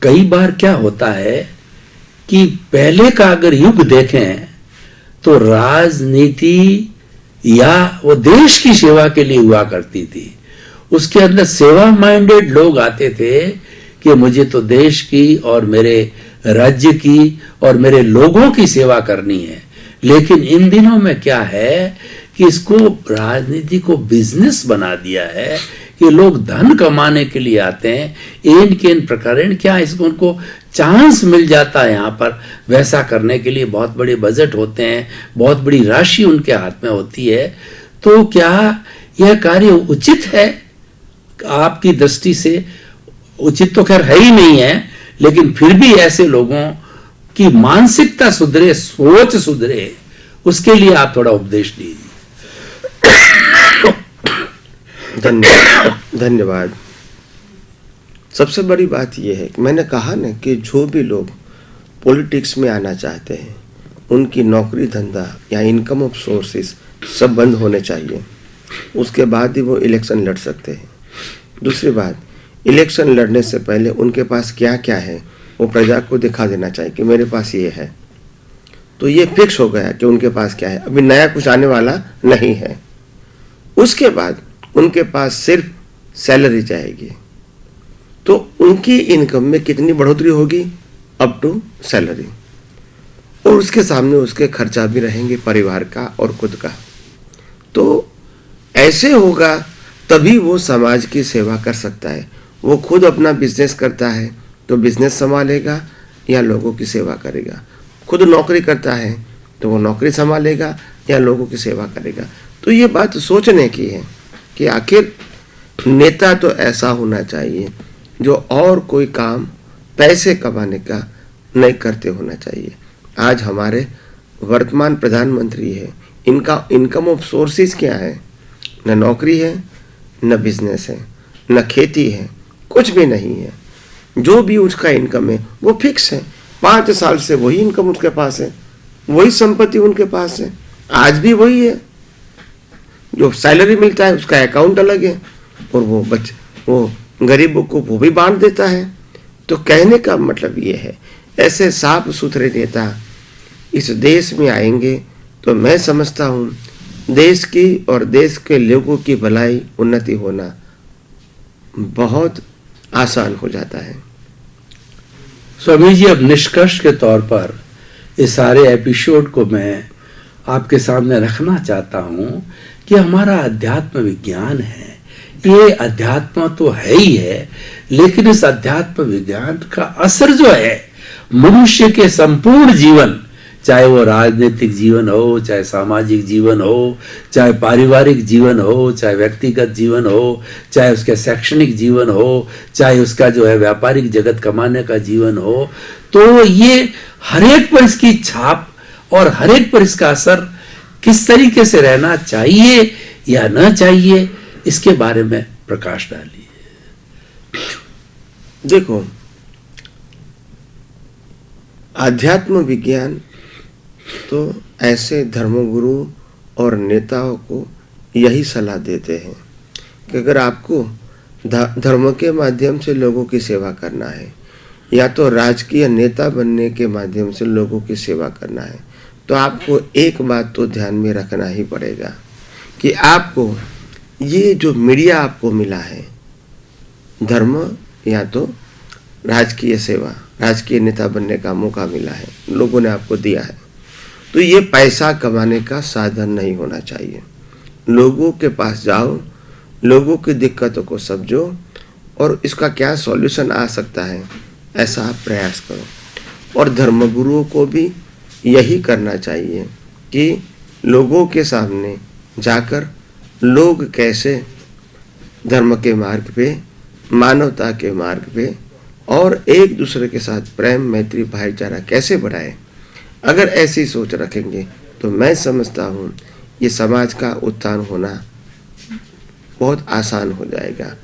कई बार क्या होता है कि पहले का अगर युग देखें तो राजनीति या वो देश की सेवा के लिए हुआ करती थी। उसके अंदर सेवा माइंडेड लोग आते थे कि मुझे तो देश की और मेरे राज्य की और मेरे लोगों की सेवा करनी है। लेकिन इन दिनों में क्या है कि इसको राजनीति को बिजनेस बना दिया है कि लोग धन कमाने के लिए आते हैं। इन के इन प्रकार क्या इसको उनको चांस मिल जाता है यहाँ पर वैसा करने के लिए। बहुत बड़े बजट होते हैं, बहुत बड़ी राशि उनके हाथ में होती है। तो क्या यह कार्य उचित है आपकी दृष्टि से? उचित तो खैर है ही नहीं है, लेकिन फिर भी ऐसे लोगों की मानसिकता सुधरे, सोच सुधरे, उसके लिए आप थोड़ा उपदेश दीजिए। धन्यवाद। सबसे बड़ी बात यह है कि मैंने कहा ना कि जो भी लोग पॉलिटिक्स में आना चाहते हैं उनकी नौकरी धंधा या इनकम ऑफ सोर्सेस सब बंद होने चाहिए, उसके बाद ही वो इलेक्शन लड़ सकते हैं। दूसरी बात, इलेक्शन लड़ने से पहले उनके पास क्या क्या है वो प्रजा को दिखा देना चाहिए कि मेरे पास ये है। तो ये फिक्स हो गया कि उनके पास क्या है, अभी नया कुछ आने वाला नहीं है। उसके बाद उनके पास सिर्फ सैलरी जाएगी, तो उनकी इनकम में कितनी बढ़ोतरी होगी अप टू सैलरी, और उसके सामने उसके खर्चा भी रहेंगे परिवार का और खुद का। तो ऐसे होगा तभी वो समाज की सेवा कर सकता है। वो खुद अपना बिजनेस करता है तो बिजनेस संभालेगा या लोगों की सेवा करेगा, खुद नौकरी करता है तो वो नौकरी संभालेगा या लोगों की सेवा करेगा। तो ये बात सोचने की है कि आखिर नेता तो ऐसा होना चाहिए जो और कोई काम पैसे कमाने का नहीं करते होना चाहिए। आज हमारे वर्तमान प्रधानमंत्री है, इनका इनकम ऑफ सोर्सेज क्या है? न नौकरी है, न बिजनेस है, न खेती है, कुछ भी नहीं है। जो भी उसका इनकम है वो फिक्स है, 5 साल से वही इनकम उसके पास है, वही संपत्ति उनके पास है, आज भी वही है। जो सैलरी मिलता है उसका अकाउंट अलग है, और वो गरीबों को वो भी बांट देता है। तो कहने का मतलब ये है, ऐसे साफ सुथरे नेता इस देश में आएंगे तो मैं समझता हूँ देश की और देश के लोगों की भलाई उन्नति होना बहुत आसान हो जाता है। स्वामी जी, अब निष्कर्ष के तौर पर इस सारे एपिसोड को मैं आपके सामने रखना चाहता हूँ कि हमारा अध्यात्म विज्ञान है, ये अध्यात्म तो है ही है, लेकिन इस अध्यात्म विज्ञान का असर जो है मनुष्य के संपूर्ण जीवन, चाहे वो राजनीतिक जीवन हो, चाहे सामाजिक जीवन हो, चाहे पारिवारिक जीवन हो, चाहे व्यक्तिगत जीवन हो, चाहे उसके शैक्षणिक जीवन हो, चाहे उसका जो है व्यापारिक जगत कमाने का जीवन हो, तो ये हर एक पर इसकी छाप और हर एक पर इसका असर किस तरीके से रहना चाहिए या न चाहिए, इसके बारे में प्रकाश डालिए। देखो, आध्यात्म विज्ञान तो ऐसे धर्मगुरु और नेताओं को यही सलाह देते हैं कि अगर आपको धर्म के माध्यम से लोगों की सेवा करना है या तो राजकीय नेता बनने के माध्यम से लोगों की सेवा करना है, तो आपको एक बात तो ध्यान में रखना ही पड़ेगा कि आपको ये जो मीडिया आपको मिला है, धर्म या तो राजकीय सेवा, राजकीय नेता बनने का मौका मिला है, लोगों ने आपको दिया है, तो ये पैसा कमाने का साधन नहीं होना चाहिए। लोगों के पास जाओ, लोगों की दिक्कतों को समझो और इसका क्या सॉल्यूशन आ सकता है ऐसा आप प्रयास करो। और धर्मगुरुओं को भी यही करना चाहिए कि लोगों के सामने जाकर लोग कैसे धर्म के मार्ग पे, मानवता के मार्ग पे और एक दूसरे के साथ प्रेम, मैत्री, भाईचारा कैसे बढ़ाए, अगर ऐसी सोच रखेंगे तो मैं समझता हूँ ये समाज का उत्थान होना बहुत आसान हो जाएगा।